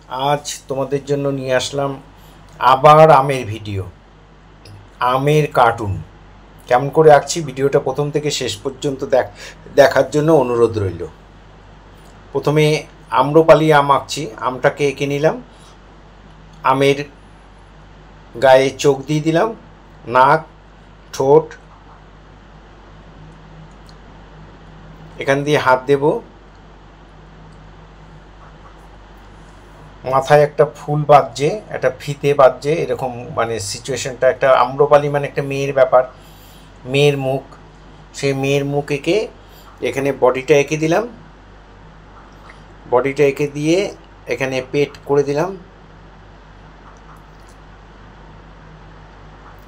আজ তোমাদের জন্য নিয়ে আসলাম আবার আমের ভিডিও, আমের কার্টুন। কেমন করে আঁকছি ভিডিওটা প্রথম থেকে শেষ পর্যন্ত দেখার জন্য অনুরোধ রইল। প্রথমে আম্রপালি আম আঁকছি। আমটাকে এঁকে নিলাম, আমের গায়ে চোখ দিয়ে দিলাম, নাক, ঠোঁট, এখান দিয়ে হাত দেব, মাথায় একটা ফুল বাজছে, একটা ফিতে বাজছে, এরকম মানে সিচুয়েশনটা। একটা আম্রপালি মানে একটা মেয়ের ব্যাপার, মেয়ের মুখ, সেই মেয়ের মুখ এঁকে এখানে বডিটা এঁকে দিলাম। বডিটা এঁকে দিয়ে এখানে পেট করে দিলাম,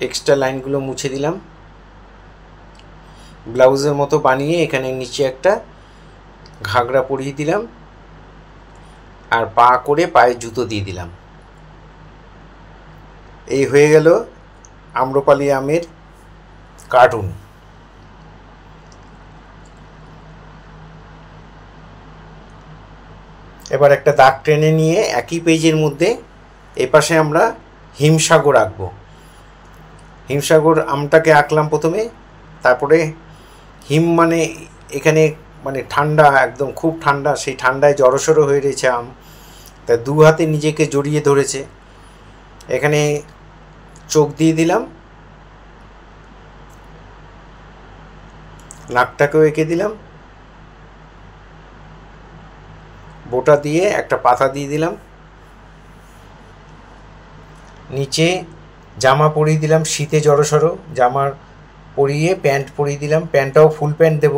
এক্সট্রা লাইনগুলো মুছে দিলাম। ব্লাউজের মতো বানিয়ে এখানে নিচে একটা ঘাগরা পরিয়ে দিলাম, আর পা করে পায়ে জুতো দিয়ে দিলাম। এই হয়ে গেল আম্রপালি আমের কার্টুন। এবার একটা দাগ টেনে নিয়ে একই পেজের মধ্যে এপাশে আমরা হিমসাগর আঁকবো। হিমসাগর আমটাকে আঁকলাম প্রথমে, তারপরে হিম মানে এখানে মানে ঠান্ডা, একদম খুব ঠান্ডা, সেই ঠান্ডায় জড়সড়ো হয়ে রয়েছে আম, তা দু হাতে নিজেকে জড়িয়ে ধরেছে। এখানে চোখ দিয়ে দিলাম, নাকটাকেও এঁকে দিলাম, বোটা দিয়ে একটা পাতা দিয়ে দিলাম, নিচে জামা পরিয়ে দিলাম, শীতে জড়সড়ো জামার পরিয়ে প্যান্ট পরিয়ে দিলাম, প্যান্টটাও ফুল প্যান্ট দেব।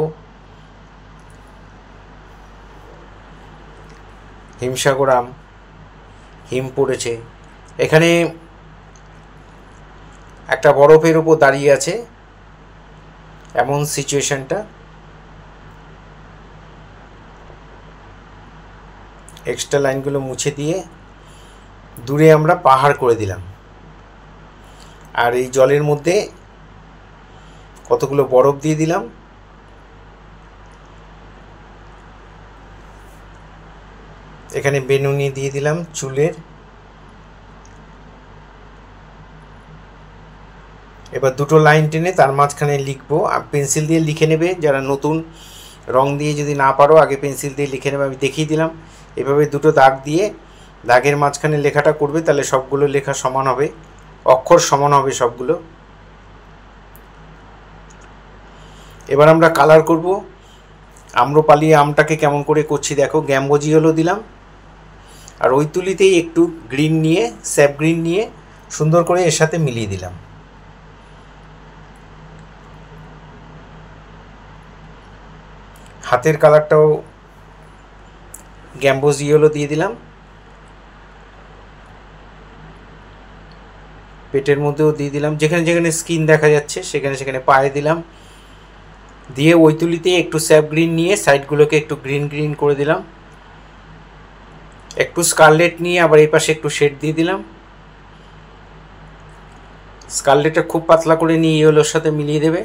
হিমসাগর আম, হিম পড়েছে। এখানে একটা বরফের উপর দাঁড়িয়ে আছে, এমন সিচুয়েশনটা। এক্সট্রা লাইনগুলো মুছে দিয়ে দূরে আমরা পাহাড় করে দিলাম, আর এই জলের মধ্যে কতগুলো বরফ দিয়ে দিলাম। এখানে বেনুনি দিয়ে দিলাম চুলের। এবার দুটো লাইন টেনে তার মাঝখানে লিখবো, আর পেন্সিল দিয়ে লিখে নেবে যারা নতুন। রং দিয়ে যদি না পারো আগে পেন্সিল দিয়ে লিখে নেবে, আমি দেখিয়ে দিলাম। এভাবে দুটো দাগ দিয়ে দাগের মাঝখানে লেখাটা করবে, তাহলে সবগুলো লেখা সমান হবে, অক্ষর সমান হবে সবগুলো। এবার আমরা কালার করব। আম্রপালি আমটাকে কেমন করে করছি দেখো, গ্যাম্বোজি হলো দিলাম, আর ওই তুলিতেই একটু গ্রিন নিয়ে, স্যাপ গ্রিন নিয়ে সুন্দর করে এর সাথে মিলিয়ে দিলাম। হাতের কালারটাও গ্যাম্বোজি হলো দিয়ে দিলাম, পেটের মধ্যেও দিয়ে দিলাম, যেখানে যেখানে স্কিন দেখা যাচ্ছে সেখানে সেখানে পায়ে দিলাম। দিয়ে ওই তুলিতে একটু স্যাপ গ্রিন নিয়ে সাইডগুলোকে একটু গ্রিন গ্রিন করে দিলাম। একটু স্কারলেট নিয়ে আবার এই পাশে একটু শেড দিয়ে দিলাম। স্কারলেটটা খুব পাতলা করে নিয়ে ইয়েলোর সাথে মিলিয়ে দেবে।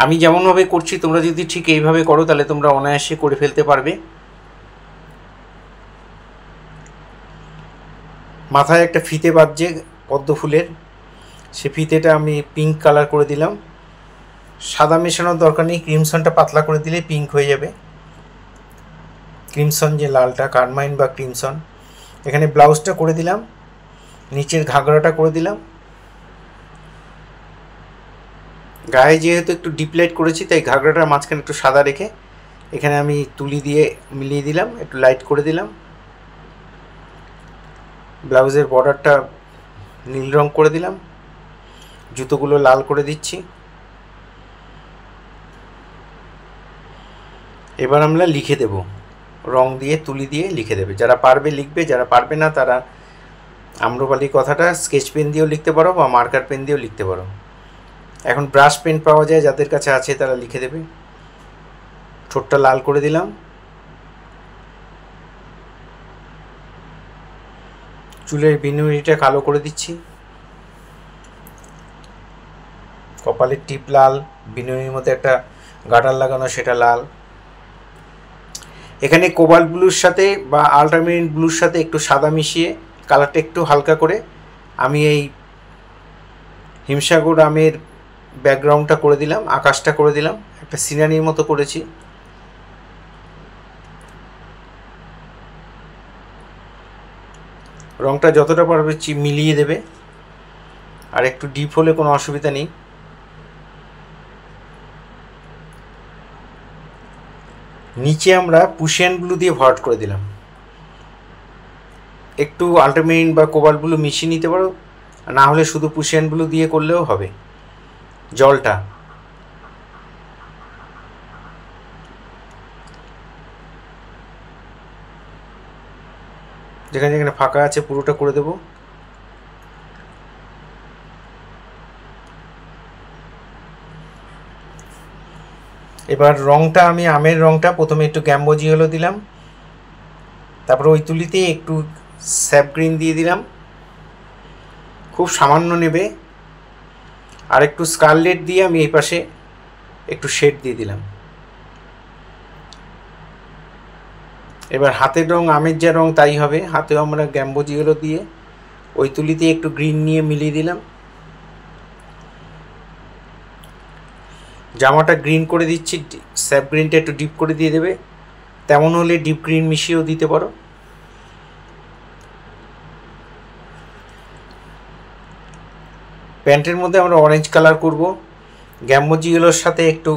আমি যেমনভাবে করছি তোমরা যদি ঠিক এইভাবে করো তাহলে তোমরা অনায়াসে করে ফেলতে পারবে। মাথায় একটা ফিতে বাজছে পদ্ম ফুলের, সে ফিতেটা আমি পিঙ্ক কালার করে দিলাম। সাদা মেশানোর দরকার নেই, ক্রিমসনটা পাতলা করে দিলে পিঙ্ক হয়ে যাবে। ক্রিমসন যে লালটা, কারমাইন বা ক্রিমসন। এখানে ব্লাউজটা করে দিলাম, নিচের ঘাগরাটা করে দিলাম। গায়ে যেহেতু একটু ডিপ লাইট করেছি তাই ঘাগরাটার মাঝখানে একটু সাদা রেখে এখানে আমি তুলি দিয়ে মিলিয়ে দিলাম, একটু লাইট করে দিলাম। ব্লাউজের বর্ডারটা নীল রং করে দিলাম, জুতোগুলো লাল করে দিচ্ছি। এবার আমরা লিখে দেব, রং দিয়ে তুলি দিয়ে লিখে দেবে। যারা পারবে লিখবে, যারা পারবে না তারা আম্রপালি কথাটা স্কেচ পেন দিয়েও লিখতে পারো বা মার্কার পেন দিয়েও লিখতে পারো। এখন ব্রাশ পেন পাওয়া যায়, যাদের কাছে আছে তারা লিখে দেবে। ঠোঁটটা লাল করে দিলাম, চুলের বিনুনিটা কালো করে দিচ্ছি, কপালের টিপ লাল, বিনুনির মধ্যে একটা গাটার লাগানো সেটা লাল। এখানে কোবাল্ট ব্লুর সাথে বা আল্ট্রামেরিন ব্লুর সাথে একটু সাদা মিশিয়ে কালারটা একটু হালকা করে আমি এই হিমসাগর আমের ব্যাকগ্রাউন্ডটা করে দিলাম, আকাশটা করে দিলাম, একটা সিনারির মতো করেছি। রংটা যতটা পারবে মিলিয়ে দেবে, আর একটু ডিপ হলে কোনো অসুবিধা নেই। নিচে আমরা পুশিয়ান ব্লু দিয়ে ভরাট করে দিলাম। একটু আল্ট্রামেরিন বা কোবাল্ট ব্লু মিশিয়ে নিতে পারো, না হলে শুধু পুশিয়ান ব্লু দিয়ে করলেও হবে। জলটা যেখানে যেখানে ফাঁকা আছে পুরোটা করে দেব। এবার রংটা আমি আমের রংটা প্রথমে একটু গ্যাম্বোজি হলো দিলাম, তারপরে ওই তুলিতে একটু স্যাপ গ্রিন দিয়ে দিলাম, খুব সামান্য নেবে, আর একটু স্কারলেট দিয়ে আমি এই পাশে একটু শেড দিয়ে দিলাম। এবার হাতের রং আমের যা রং তাই হবে, হাতেও আমরা গ্যাম্বোজি হলো দিয়ে ওই তুলিতে একটু গ্রিন নিয়ে মিলিয়ে দিলাম। জামাটা গ্রিন করে দিচ্ছি, স্যাপ গ্রিনটা একটু ডিপ করে দিয়ে দেবে, তেমন হলে ডিপ গ্রিন মিশিয়েও দিতে পারো। প্যান্টের মধ্যে আমরা অরেঞ্জ কালার করব, গ্যাম্বোজি ইয়েলোর সাথে একটু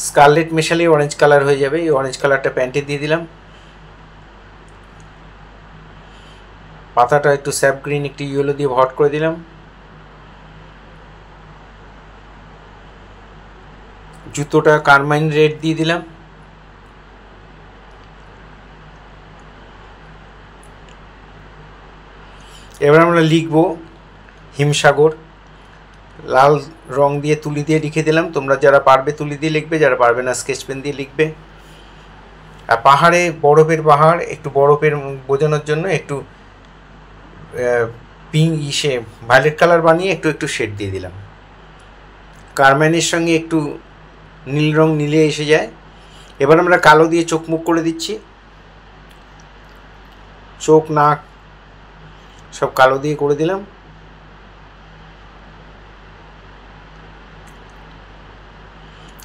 স্কারলেট মেশালেই অরেঞ্জ কালার হয়ে যাবে। এই অরেঞ্জ কালারটা প্যান্টে দিয়ে দিলাম। পাতাটা একটু স্যাপ গ্রিন একটু ইয়েলো দিয়ে ভরাট করে দিলাম। জুতোটা কারমাইন রেড দিয়ে দিলাম। এবার আমরা লিখব হিমসাগর, লাল রং দিয়ে তুলি দিয়ে লিখে দিলাম। তোমরা যারা পারবে তুলি দিয়ে লিখবে, যারা পারবে না স্কেচ পেন দিয়ে লিখবে। আর পাহাড়ে বরফের পাহাড়, একটু বরফের বোঝানোর জন্য একটু পিঙ্ক ভায়োলেট কালার বানিয়ে একটু একটু শেড দিয়ে দিলাম। কারমাইনের সঙ্গে একটু নীল রং নীলে এসে যায়। এবার আমরা কালো দিয়ে চোখ মুখ করে দিচ্ছি, চোখ নাক সব কালো দিয়ে করে দিলাম।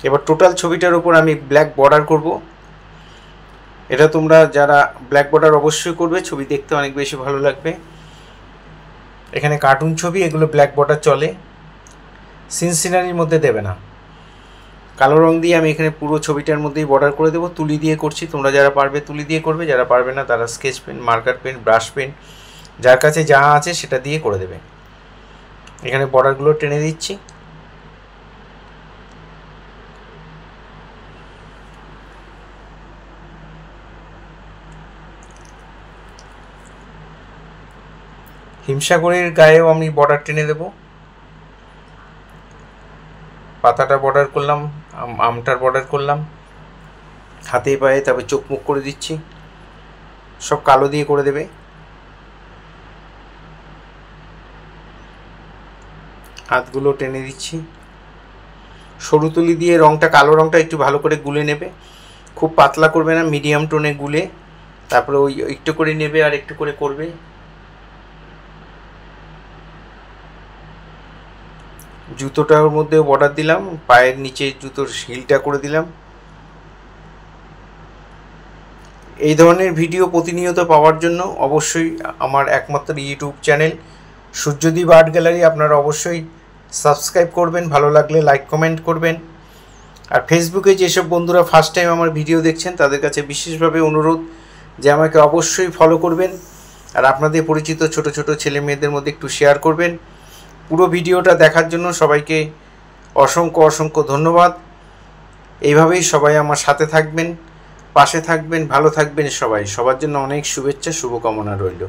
এবার টোটাল ছবিটার উপর আমি ব্ল্যাক বর্ডার করব। এটা তোমরা যারা ব্ল্যাক বর্ডার অবশ্যই করবে, ছবি দেখতে অনেক বেশি ভালো লাগবে। এখানে কার্টুন ছবি, এগুলো ব্ল্যাক বর্ডার চলে, সিনারির মধ্যে দেবে না। কালো রং দিয়ে আমি এখানে পুরো ছবিটার মধ্যেই বর্ডার করে দেবো। তুলি দিয়ে করছি, তোমরা যারা পারবে তুলি দিয়ে করবে, যারা পারবে না তারা sketch pen, marker pen, brush pen, যার কাছে যা আছে সেটা দিয়ে করে দেবে। এখানে বর্ডারগুলো টেনে দিচ্ছি। হিমসাগরের গায়েও আমি বর্ডার টেনে দেব। পাতাটা বর্ডার করলাম, আমটার বর্ডার করলাম, হাতে পায়ে, তারপরে চোখ মুখ করে দিচ্ছি। সব কালো দিয়ে করে দেবে। হাতগুলো টেনে দিচ্ছি। সরু তুলি দিয়ে রংটা, কালো রংটা একটু ভালো করে গুলে নেবে, খুব পাতলা করবে না, মিডিয়াম টোনে গুলে তারপরে ওই একটু করে নেবে আর একটু করে করবে। জুতোটার মধ্যে বর্ডার দিলাম, পায়ের নিচে জুতোর হিলটা করে দিলাম। এই ধরনের ভিডিও প্রতিনিয়ত পাওয়ার জন্য অবশ্যই আমার একমাত্র YouTube channel Suryadip art gallery আপনারা অবশ্যই সাবস্ক্রাইব করবেন, ভালো লাগলে লাইক কমেন্ট করবেন। আর ফেসবুকে যেসব বন্ধুরা ফার্স্ট টাইম আমার ভিডিও দেখছেন তাদের কাছে বিশেষভাবে অনুরোধ যে আমাকে অবশ্যই ফলো করবেন, আর আপনাদের পরিচিত ছোট ছোট ছেলে মেয়েদের মধ্যে একটু শেয়ার করবেন। পুরো ভিডিওটা দেখার জন্য সবাইকে অসংখ্য অসংখ্য ধন্যবাদ। এইভাবেই সবাই আমার সাথে থাকবেন, পাশে থাকবেন, ভালো থাকবেন। সবার জন্য অনেক শুভেচ্ছা, শুভকামনা রইল।